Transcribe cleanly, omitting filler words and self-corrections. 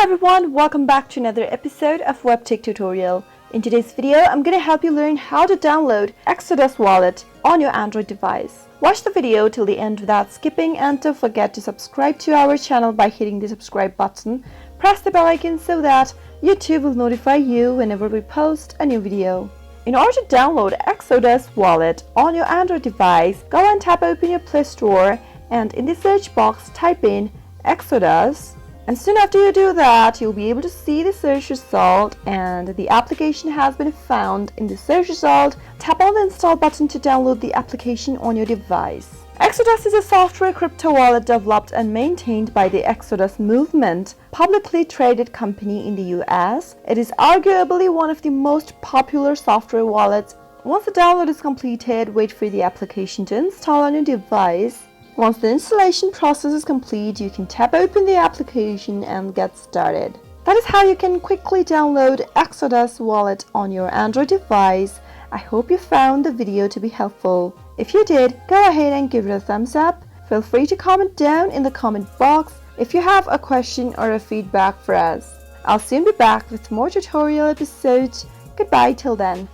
everyone, welcome back to another episode of WebTech Tutorial. In today's video, I'm going to help you learn how to download Exodus Wallet on your Android device. Watch the video till the end without skipping, and don't forget to subscribe to our channel by hitting the subscribe button. Press the bell icon so that YouTube will notify you whenever we post a new video. In order to download Exodus Wallet on your Android device, go and tap open your Play Store and in the search box type in Exodus. And soon after you do that, you'll be able to see the search result, and the application has been found in the search result. Tap on the install button to download the application on your device. Exodus is a software crypto wallet developed and maintained by the Exodus Movement, publicly traded company in the US. It is arguably one of the most popular software wallets. Once the download is completed, wait for the application to install on your device. Once the installation process is complete, you can tap open the application and get started. That is how you can quickly download Exodus Wallet on your Android device. I hope you found the video to be helpful. If you did, go ahead and give it a thumbs up. Feel free to comment down in the comment box if you have a question or a feedback for us. I'll soon be back with more tutorial episodes. Goodbye till then.